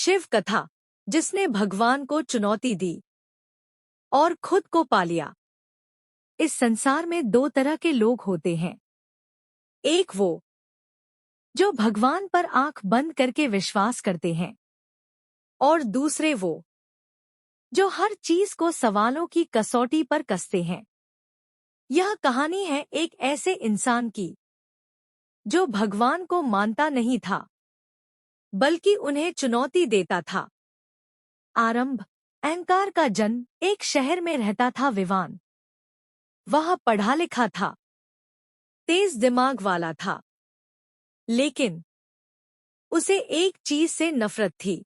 शिव कथा, जिसने भगवान को चुनौती दी और खुद को पा लिया। इस संसार में दो तरह के लोग होते हैं। एक वो जो भगवान पर आंख बंद करके विश्वास करते हैं, और दूसरे वो जो हर चीज को सवालों की कसौटी पर कसते हैं। यह कहानी है एक ऐसे इंसान की जो भगवान को मानता नहीं था, बल्कि उन्हें चुनौती देता था। आरंभ। अहंकार का जन्म। एक शहर में रहता था विवान। वह पढ़ा लिखा था, तेज दिमाग वाला था, लेकिन उसे एक चीज से नफरत थी,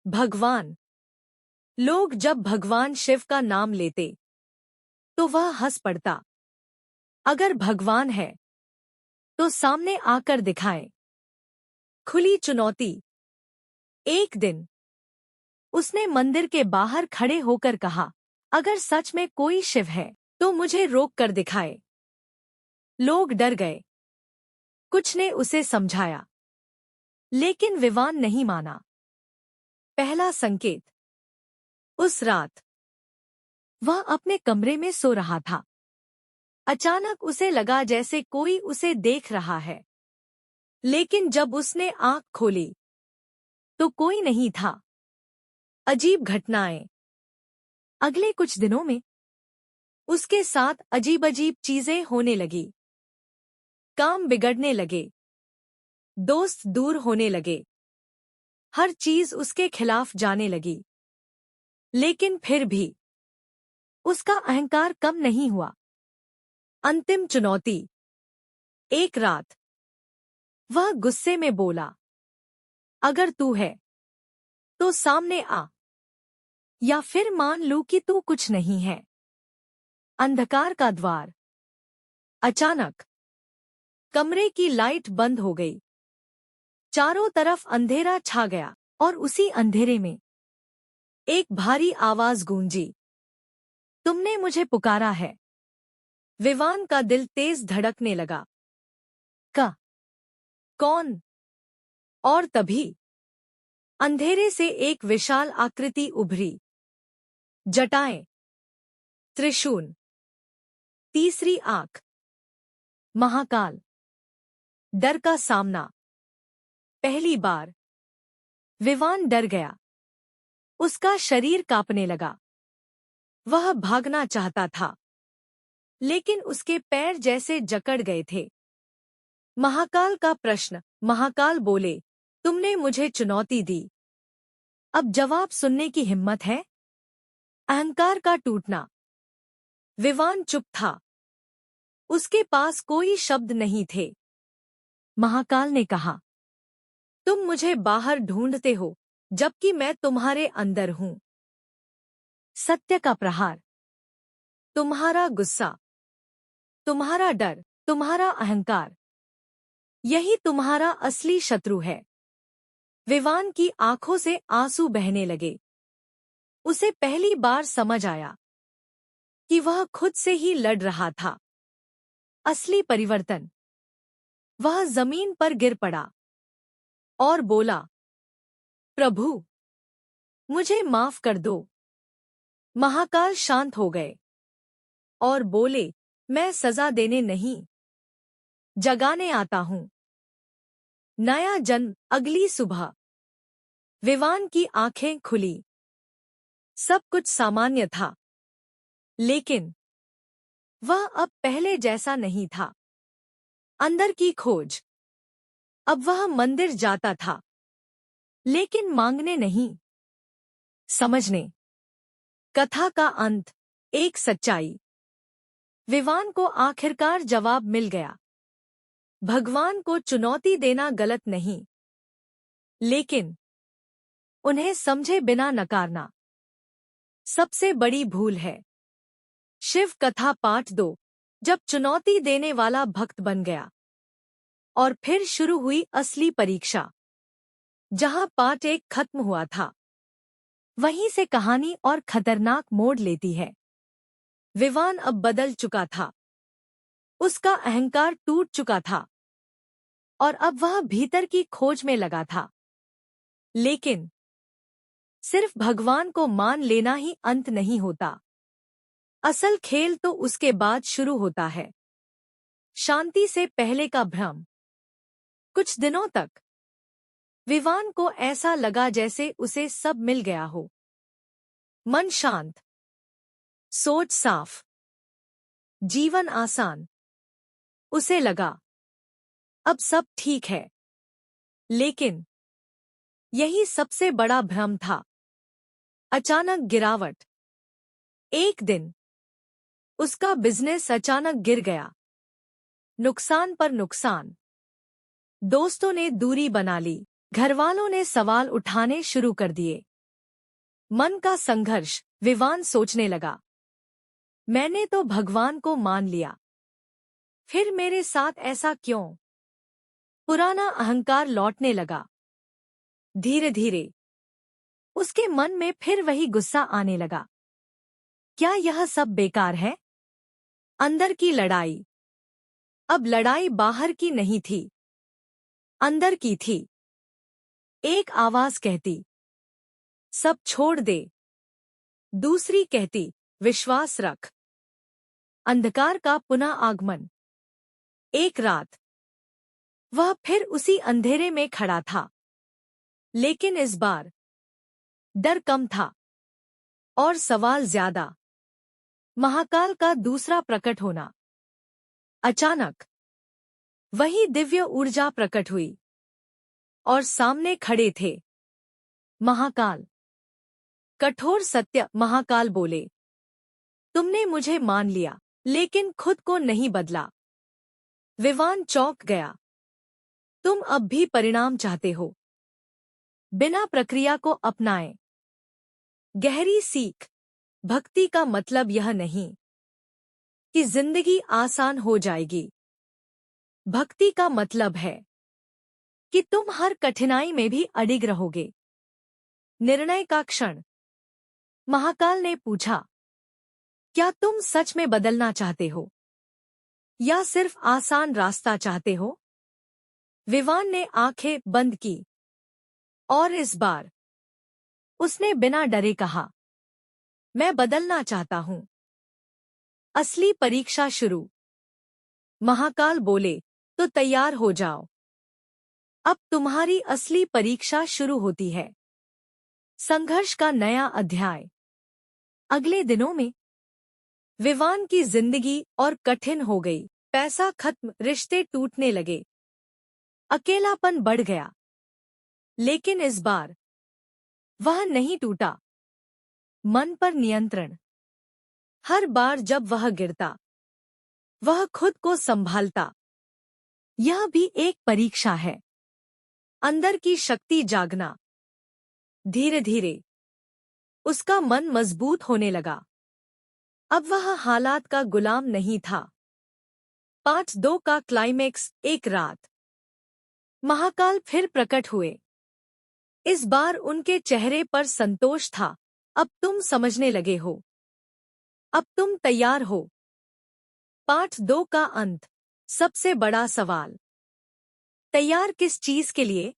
भगवान। लोग जब भगवान शिव का नाम लेते तो वह हंस पड़ता। अगर भगवान है तो सामने आकर दिखाए। खुली चुनौती। एक दिन उसने मंदिर के बाहर खड़े होकर कहा, अगर सच में कोई शिव है तो मुझे रोक कर दिखाए। लोग डर गए। कुछ ने उसे समझाया, लेकिन विवान नहीं माना। पहला संकेत। उस रात वह अपने कमरे में सो रहा था। अचानक उसे लगा जैसे कोई उसे देख रहा है, लेकिन जब उसने आंख खोली तो कोई नहीं था। अजीब घटनाएं। अगले कुछ दिनों में उसके साथ अजीब अजीब चीजें होने लगी। काम बिगड़ने लगे, दोस्त दूर होने लगे, हर चीज उसके खिलाफ जाने लगी। लेकिन फिर भी उसका अहंकार कम नहीं हुआ। अंतिम चुनौती। एक रात वह गुस्से में बोला, अगर तू है तो सामने आ, या फिर मान लूं कि तू कुछ नहीं है। अंधकार का द्वार। अचानक कमरे की लाइट बंद हो गई। चारों तरफ अंधेरा छा गया, और उसी अंधेरे में एक भारी आवाज गूंजी, तुमने मुझे पुकारा है। विवान का दिल तेज धड़कने लगा। कौन? और तभी अंधेरे से एक विशाल आकृति उभरी। जटाएं, त्रिशूल, तीसरी आंख। महाकाल। डर का सामना। पहली बार विवान डर गया। उसका शरीर कांपने लगा। वह भागना चाहता था, लेकिन उसके पैर जैसे जकड़ गए थे। महाकाल का प्रश्न। महाकाल बोले, तुमने मुझे चुनौती दी, अब जवाब सुनने की हिम्मत है? अहंकार का टूटना। विवान चुप था। उसके पास कोई शब्द नहीं थे। महाकाल ने कहा, तुम मुझे बाहर ढूंढते हो, जबकि मैं तुम्हारे अंदर हूं। सत्य का प्रहार। तुम्हारा गुस्सा, तुम्हारा डर, तुम्हारा अहंकार, यही तुम्हारा असली शत्रु है। विवान की आंखों से आंसू बहने लगे। उसे पहली बार समझ आया कि वह खुद से ही लड़ रहा था। असली परिवर्तन। वह जमीन पर गिर पड़ा और बोला, प्रभु, मुझे माफ कर दो। महाकाल शांत हो गए और बोले, मैं सजा देने नहीं, जगाने आता हूं। नया जन्म। अगली सुबह विवान की आंखें खुली। सब कुछ सामान्य था, लेकिन वह अब पहले जैसा नहीं था। अंदर की खोज। अब वह मंदिर जाता था, लेकिन मांगने नहीं, समझने। कथा का अंत। एक सच्चाई। विवान को आखिरकार जवाब मिल गया। भगवान को चुनौती देना गलत नहीं, लेकिन उन्हें समझे बिना नकारना सबसे बड़ी भूल है। शिव कथा पाठ 2। जब चुनौती देने वाला भक्त बन गया। और फिर शुरू हुई असली परीक्षा। जहां पार्ट 1 खत्म हुआ था, वहीं से कहानी और खतरनाक मोड़ लेती है। विवान अब बदल चुका था। उसका अहंकार टूट चुका था, और अब वह भीतर की खोज में लगा था। लेकिन सिर्फ भगवान को मान लेना ही अंत नहीं होता। असल खेल तो उसके बाद शुरू होता है। शांति से पहले का भ्रम। कुछ दिनों तक विवान को ऐसा लगा जैसे उसे सब मिल गया हो। मन शांत, सोच साफ, जीवन आसान। उसे लगा अब सब ठीक है। लेकिन यही सबसे बड़ा भ्रम था। अचानक गिरावट। एक दिन उसका बिजनेस अचानक गिर गया। नुकसान पर नुकसान। दोस्तों ने दूरी बना ली, घरवालों ने सवाल उठाने शुरू कर दिए। मन का संघर्ष। विवान सोचने लगा, मैंने तो भगवान को मान लिया, फिर मेरे साथ ऐसा क्यों? पुराना अहंकार लौटने लगा। धीरे धीरे उसके मन में फिर वही गुस्सा आने लगा। क्या यह सब बेकार है? अंदर की लड़ाई। अब लड़ाई बाहर की नहीं थी, अंदर की थी। एक आवाज कहती, सब छोड़ दे। दूसरी कहती, विश्वास रख। अंधकार का पुनः आगमन। एक रात वह फिर उसी अंधेरे में खड़ा था, लेकिन इस बार डर कम था और सवाल ज्यादा। महाकाल का दूसरा प्रकट होना। अचानक वही दिव्य ऊर्जा प्रकट हुई और सामने खड़े थे महाकाल। कठोर सत्य। महाकाल बोले, तुमने मुझे मान लिया, लेकिन खुद को नहीं बदला। विवान चौंक गया। तुम अब भी परिणाम चाहते हो, बिना प्रक्रिया को अपनाए। गहरी सीख। भक्ति का मतलब यह नहीं कि जिंदगी आसान हो जाएगी। भक्ति का मतलब है कि तुम हर कठिनाई में भी अडिग रहोगे। निर्णय का क्षण। महाकाल ने पूछा, क्या तुम सच में बदलना चाहते हो या सिर्फ आसान रास्ता चाहते हो? विवान ने आंखें बंद की और इस बार उसने बिना डरे कहा, मैं बदलना चाहता हूं। असली परीक्षा शुरू। महाकाल बोले, तो तैयार हो जाओ। अब तुम्हारी असली परीक्षा शुरू होती है। संघर्ष का नया अध्याय। अगले दिनों में विवान की जिंदगी और कठिन हो गई। पैसा खत्म, रिश्ते टूटने लगे, अकेलापन बढ़ गया। लेकिन इस बार वह नहीं टूटा। मन पर नियंत्रण। हर बार जब वह गिरता, वह खुद को संभालता। यह भी एक परीक्षा है। अंदर की शक्ति जागना। धीरे धीरे उसका मन मजबूत होने लगा। अब वह हालात का गुलाम नहीं था। पार्ट 2 का क्लाइमेक्स। एक रात महाकाल फिर प्रकट हुए। इस बार उनके चेहरे पर संतोष था। अब तुम समझने लगे हो, अब तुम तैयार हो। पार्ट 2 का अंत। सबसे बड़ा सवाल, तैयार किस चीज के लिए?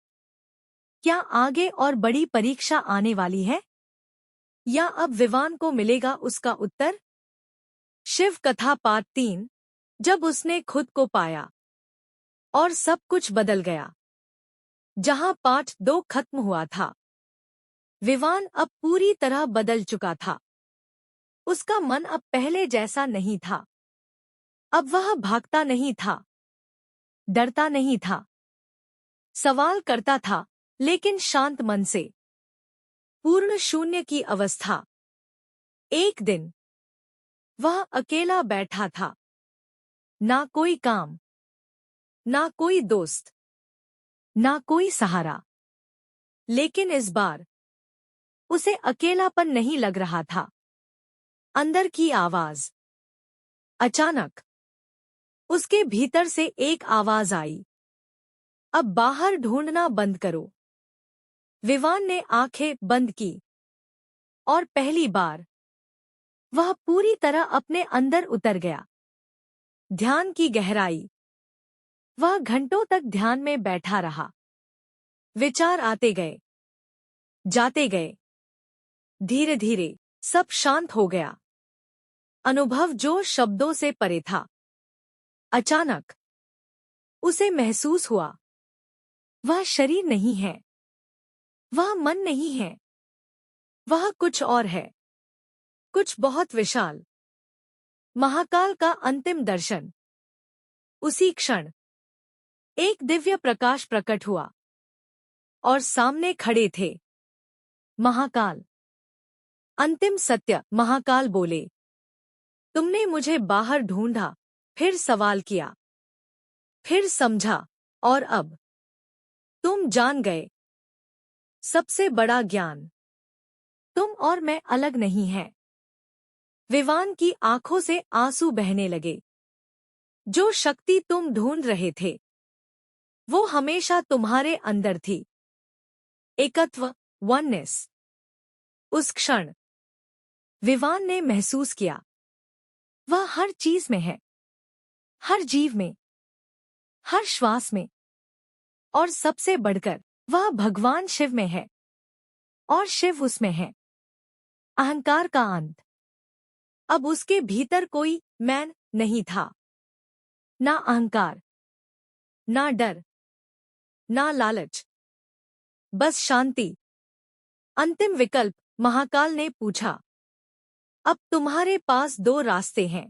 क्या आगे और बड़ी परीक्षा आने वाली है, या अब विवान को मिलेगा उसका उत्तर? शिव कथा पार्ट 3। जब उसने खुद को पाया और सब कुछ बदल गया। जहां पार्ट 2 खत्म हुआ था, विवान अब पूरी तरह बदल चुका था। उसका मन अब पहले जैसा नहीं था। अब वह भागता नहीं था, डरता नहीं था, सवाल करता था, लेकिन शांत मन से। पूर्ण शून्य की अवस्था। एक दिन वह अकेला बैठा था। ना कोई काम, ना कोई दोस्त, ना कोई सहारा। लेकिन इस बार उसे अकेलापन नहीं लग रहा था। अंदर की आवाज। अचानक उसके भीतर से एक आवाज आई, अब बाहर ढूंढना बंद करो। विवान ने आंखें बंद की और पहली बार वह पूरी तरह अपने अंदर उतर गया। ध्यान की गहराई। वह घंटों तक ध्यान में बैठा रहा। विचार आते गए, जाते गए। धीरे धीरे सब शांत हो गया। अनुभव जो शब्दों से परे था। अचानक उसे महसूस हुआ, वह शरीर नहीं है, वह मन नहीं है, वह कुछ और है, कुछ बहुत विशाल। महाकाल का अंतिम दर्शन। उसी क्षण एक दिव्य प्रकाश प्रकट हुआ और सामने खड़े थे महाकाल। अंतिम सत्य। महाकाल बोले, तुमने मुझे बाहर ढूंढा, फिर सवाल किया, फिर समझा, और अब तुम जान गए सबसे बड़ा ज्ञान। तुम और मैं अलग नहीं हैं। विवान की आंखों से आंसू बहने लगे। जो शक्ति तुम ढूंढ रहे थे वो हमेशा तुम्हारे अंदर थी। एकत्व, वननेस। उस क्षण विवान ने महसूस किया, वह हर चीज में है, हर जीव में, हर श्वास में, और सबसे बढ़कर वह भगवान शिव में है, और शिव उसमें है। अहंकार का अंत। अब उसके भीतर कोई मैं नहीं था। ना अहंकार, ना डर, ना लालच, बस शांति। अंतिम विकल्प। महाकाल ने पूछा, अब तुम्हारे पास दो रास्ते हैं।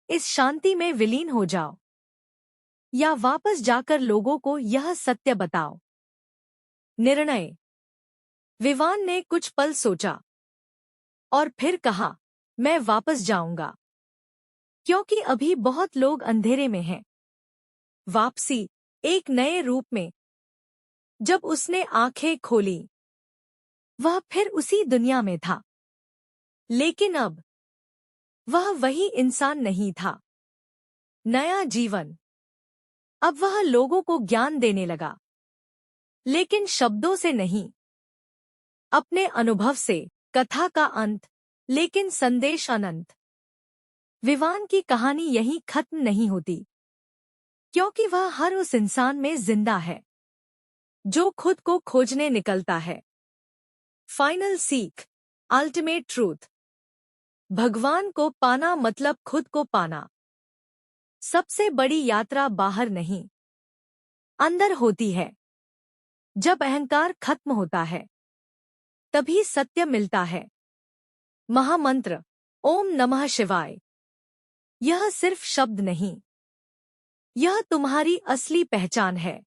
इस शांति में विलीन हो जाओ, या वापस जाकर लोगों को यह सत्य बताओ। निर्णय। विवान ने कुछ पल सोचा और फिर कहा, मैं वापस जाऊंगा, क्योंकि अभी बहुत लोग अंधेरे में हैं। वापसी एक नए रूप में। जब उसने आंखें खोली, वह फिर उसी दुनिया में था, लेकिन अब वह वही इंसान नहीं था। नया जीवन। अब वह लोगों को ज्ञान देने लगा, लेकिन शब्दों से नहीं, अपने अनुभव से। कथा का अंत, लेकिन संदेश अनंत। विवान की कहानी यहीं खत्म नहीं होती, क्योंकि वह हर उस इंसान में जिंदा है जो खुद को खोजने निकलता है। फाइनल सीख। Ultimate truth. भगवान को पाना मतलब खुद को पाना। सबसे बड़ी यात्रा बाहर नहीं, अंदर होती है। जब अहंकार खत्म होता है, तभी सत्य मिलता है। महामंत्र। ओम नमः शिवाय। यह सिर्फ शब्द नहीं, यह तुम्हारी असली पहचान है।